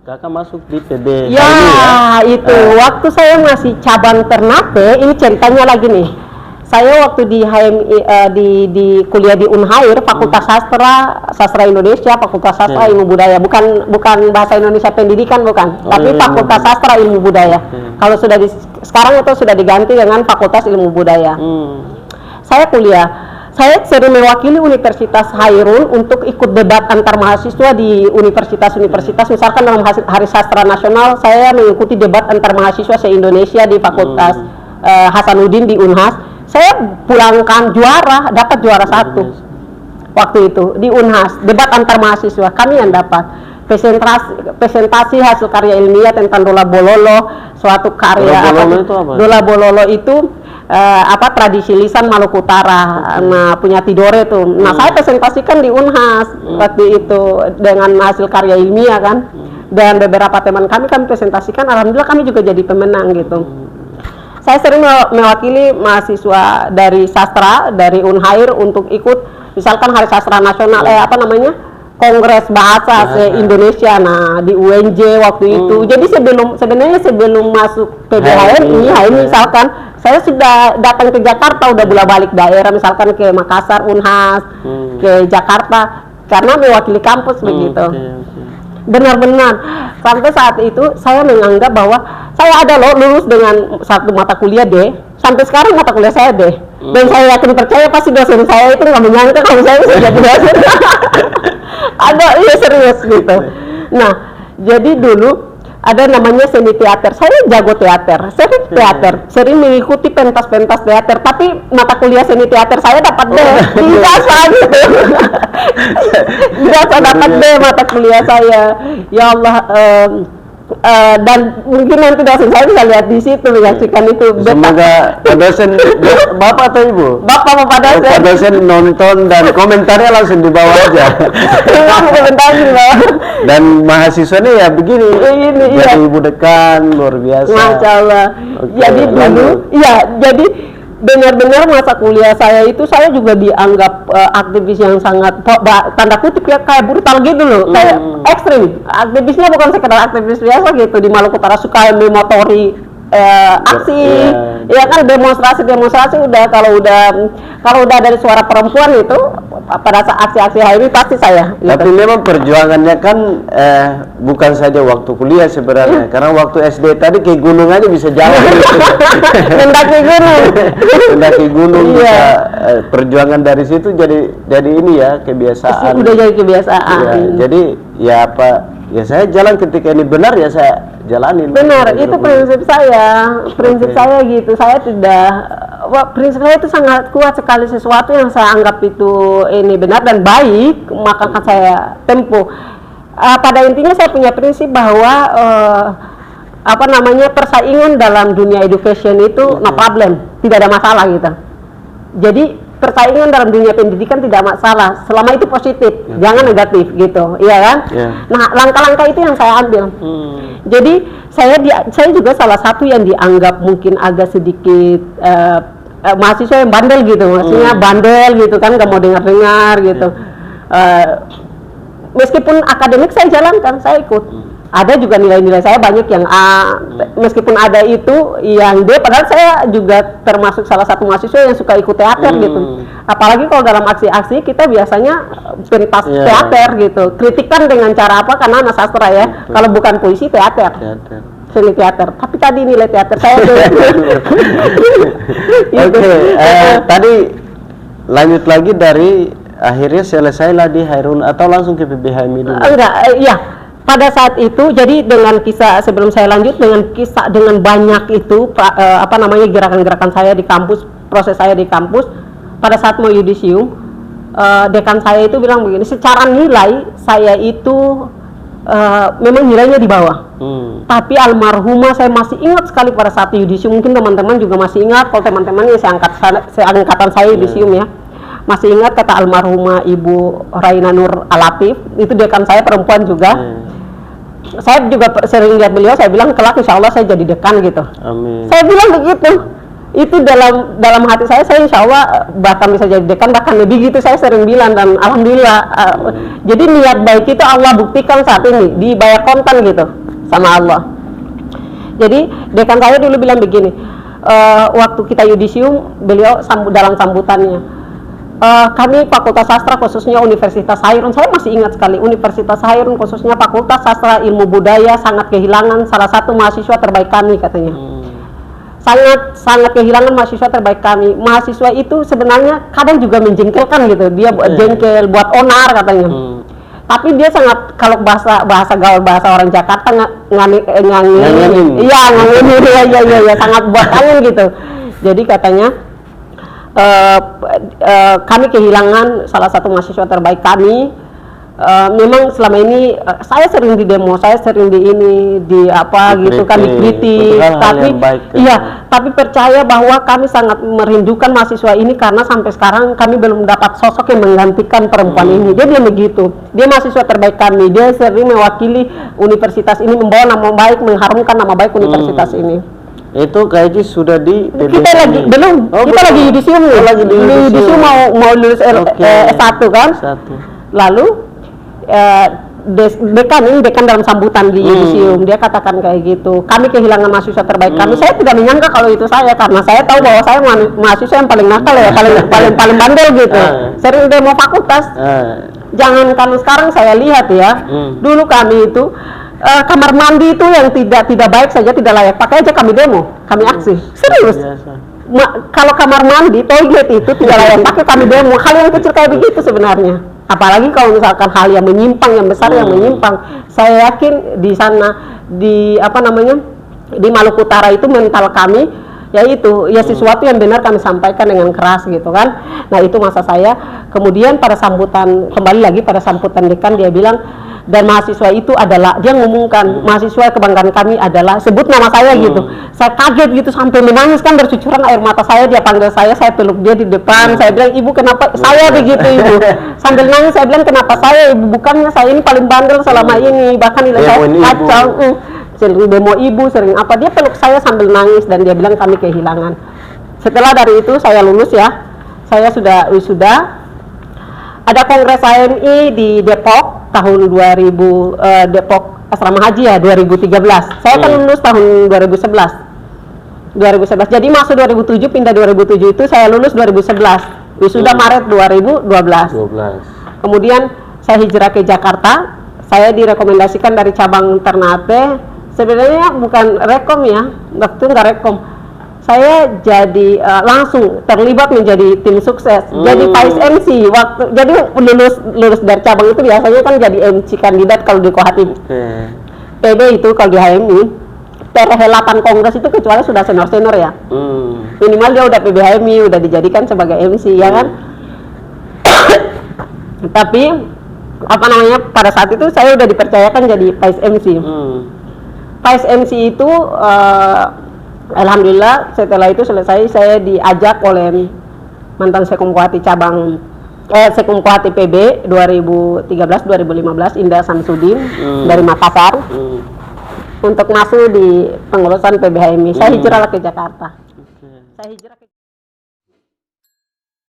Kakak masuk di PB. Ya, itu waktu saya masih cabang Ternate. Ini ceritanya lagi nih. Saya waktu di HMI, di kuliah di Unhair, Fakultas Sastra Indonesia, Fakultas Sastra Ilmu Budaya, bukan bahasa Indonesia pendidikan, bukan, tapi Fakultas Sastra Ilmu Budaya. Kalau sekarang itu sudah diganti dengan Fakultas Ilmu Budaya. Saya kuliah. Saya sering mewakili Universitas Hairun untuk ikut debat antar mahasiswa di universitas-universitas. Misalkan dalam Hari Sastra Nasional, saya mengikuti debat antar mahasiswa se-Indonesia di Fakultas Hasanuddin di Unhas. Saya pulangkan juara, dapat juara 1 waktu itu di Unhas, debat antar mahasiswa. Kami yang dapat presentasi hasil karya ilmiah tentang Dola Bololo, suatu karya Dola Bololo itu tradisi lisan Maluku Utara. Nah, punya Tidore tuh. Nah, saya presentasikan di Unhas waktu itu dengan hasil karya ilmiah kan. Dan beberapa teman kami presentasikan, alhamdulillah kami juga jadi pemenang gitu. Saya sering mewakili mahasiswa dari sastra dari Unhair untuk ikut misalkan Hari Sastra Nasional Kongres Bahasa se-Indonesia, nah di UNJ waktu itu. Jadi sebenarnya sebelum masuk PBHMI, misalkan saya sudah datang ke Jakarta, udah bolak-balik daerah, misalkan ke Makassar, Unhas, ke Jakarta, karena mewakili kampus begitu. Benar-benar sampai saat itu saya menganggap bahwa saya ada lulus dengan satu mata kuliah D. Sampai sekarang mata kuliah saya D. Dan saya yakin percaya pasti dosen saya itu nggak menyangka kalau saya bisa jadi dosen. Ada, iya serius gitu. Nah, jadi dulu ada namanya seni teater. Saya jago teater, sering mengikuti pentas-pentas teater. Tapi mata kuliah seni teater saya dapat D, biasa gitu. Biasa dapat D mata kuliah saya. Ya Allah. Dan mungkin nanti dosen saya bisa lihat di situ menyaksikan itu. Semoga dosen bapak atau ibu? Bapak dosen. Bapak dosen nonton dan komentarnya langsung di bawah aja. Komentarin loh. Dan mahasiswanya ya begini. Jadi ibu dekan luar biasa. Masya Allah. Jadi dulu, jadi benar-benar masa kuliah saya itu saya juga dianggap aktivis yang sangat tanda kutip ya kayak brutal gitu loh, kayak ekstrim. Aktivisnya bukan sekedar aktivis biasa gitu di Maluku Utara, suka memotori aksi, ya kan demonstrasi udah kalau udah dari suara perempuan itu pada saat aksi-aksi hari ini pasti saya. Tapi memang perjuangannya kan bukan saja waktu kuliah sebenarnya, karena waktu SD tadi ke gunung aja bisa jalan. Mendaki gunung bisa perjuangan dari situ jadi ini ya kebiasaan. Udah jadi kebiasaan. Ya, jadi ya saya jalan ketika ini benar ya saya jalanin. Benar, itu prinsip saya gitu. Saya tidak, prinsip saya itu sangat kuat sekali, sesuatu yang saya anggap itu ini benar dan baik, maka akan saya tempuh. Pada intinya saya punya prinsip bahwa persaingan dalam dunia education itu no problem, tidak ada masalah gitu. Jadi persaingan dalam dunia pendidikan tidak masalah selama itu positif, jangan negatif gitu, iya kan? Nah, langkah-langkah itu yang saya ambil. Jadi saya juga salah satu yang dianggap mungkin agak sedikit mahasiswa yang bandel gitu, maksudnya bandel gitu kan, nggak mau dengar-dengar gitu. Meskipun akademik saya jalankan, saya ikut. Ada juga nilai-nilai saya banyak yang A, meskipun ada itu yang D, padahal saya juga termasuk salah satu mahasiswa yang suka ikut teater gitu. Apalagi kalau dalam aksi-aksi kita biasanya pentas teater gitu. Kritikan dengan cara apa? Karena anak sastra ya. Kalau bukan puisi, teater. Seni teater. Tapi tadi nilai teater saya tadi lanjut lagi dari akhirnya selesailah di Hairun atau langsung ke PBHMI dulu? Enggak, pada saat itu, jadi dengan kisah sebelum saya lanjut dengan banyak itu gerakan-gerakan saya di kampus, proses saya di kampus, pada saat mau yudisium, dekan saya itu bilang begini, secara nilai saya itu memang nilainya di bawah. Tapi almarhumah saya masih ingat sekali pada saat yudisium, mungkin teman-teman juga masih ingat, kalau teman-teman yang seangkatan saya yudisium ya. Masih ingat kata almarhumah Ibu Raina Nur Alatif, itu dekan saya perempuan juga. Saya juga sering lihat beliau, saya bilang kelak insya Allah saya jadi dekan gitu. Amin. Saya bilang begitu. itu dalam hati saya insya Allah bahkan bisa jadi dekan, bahkan lebih gitu, saya sering bilang. Dan alhamdulillah jadi niat baik itu Allah buktikan saat ini dibayar kontan gitu sama Allah. Jadi dekan saya dulu bilang begini, waktu kita yudisium, beliau dalam sambutannya, kami Fakultas Sastra khususnya Universitas Hairun, saya masih ingat sekali, Universitas Hairun khususnya Fakultas Sastra Ilmu Budaya sangat kehilangan salah satu mahasiswa terbaik kami, katanya. Sangat kehilangan mahasiswa terbaik kami. Mahasiswa itu sebenarnya kadang juga menjengkelkan gitu, dia buat jengkel, buat onar katanya. Tapi dia sangat, kalau bahasa gaul, bahasa orang Jakarta, ngangin, iya, sangat buat angin gitu. Jadi katanya kami kehilangan salah satu mahasiswa terbaik kami. Memang selama ini saya sering di demo, saya sering di gitu kan, dikritik, tapi tapi percaya bahwa kami sangat merindukan mahasiswa ini karena sampai sekarang kami belum dapat sosok yang menggantikan perempuan ini. Dia bilang begitu, dia mahasiswa terbaik kami, dia sering mewakili universitas ini, membawa nama baik, mengharumkan nama baik universitas ini. Itu kayaknya sudah di kita lagi belum, kita lagi yudisium nih, lagi di yudisium mau lulus S1 kan. Lalu dekan dalam sambutan di yudisium, dia katakan kayak gitu, kami kehilangan mahasiswa terbaik kami. Saya tidak menyangka kalau itu saya, karena saya tahu bahwa saya mahasiswa yang paling nakal ya, paling bandel gitu, sering demo fakultas. Jangankan sekarang saya lihat ya, dulu kami itu kamar mandi itu yang tidak baik saja, tidak layak pakai aja kami demo, kami aksi, serius. Kalau kamar mandi, toilet itu tidak layak pakai, kami demo. Hal yang kecil kayak begitu sebenarnya. Apalagi kalau misalkan hal yang menyimpang, yang besar yang menyimpang. Saya yakin di sana, di Maluku Utara itu mental kami, yaitu sesuatu yang benar kami sampaikan dengan keras gitu kan. Nah itu masa saya. Kemudian pada sambutan, kembali lagi pada sambutan dekan, dia bilang, dan mahasiswa itu adalah, dia ngomongkan mahasiswa kebanggaan kami adalah, sebut nama saya gitu. Saya kaget gitu sampai menangis kan, bercucuran air mata saya. Dia panggil saya peluk dia di depan. Saya bilang, ibu kenapa saya begitu ibu? Sambil nangis saya bilang, kenapa saya ibu? Bukannya saya ini paling bandel selama ini, bahkan nilai saya kacau. Sering demo ibu, sering apa, dia peluk saya sambil nangis dan dia bilang kami kehilangan. Setelah dari itu saya lulus ya, saya sudah wisuda. Ada kongres AMI di Depok tahun 2000, Depok Asrama Haji ya, 2013. Saya kan lulus tahun 2011. Jadi masuk 2007, pindah 2007 itu saya lulus 2011. Wisuda Maret 2012. Kemudian saya hijrah ke Jakarta. Saya direkomendasikan dari cabang Ternate. Sebenarnya bukan rekom ya, waktu nggak rekom. Saya jadi langsung terlibat menjadi tim sukses, jadi Vice MC waktu, jadi lulus dari cabang itu biasanya kan jadi MC kandidat kalau di Kohatim. PB itu kalau di HMI perhelatan kongres itu kecuali sudah senior ya, minimal dia udah PB HMI, udah dijadikan sebagai MC ya kan. Tapi pada saat itu saya udah dipercayakan jadi Vice MC. Vice MC itu alhamdulillah setelah itu selesai, saya diajak oleh mantan Sekumkuhati cabang Sekumkuhati PB 2013-2015 Indah Samsudin dari Makassar untuk masuk di pengurusan PBHMI. Saya hijrah ke Jakarta. Saya hijrah ke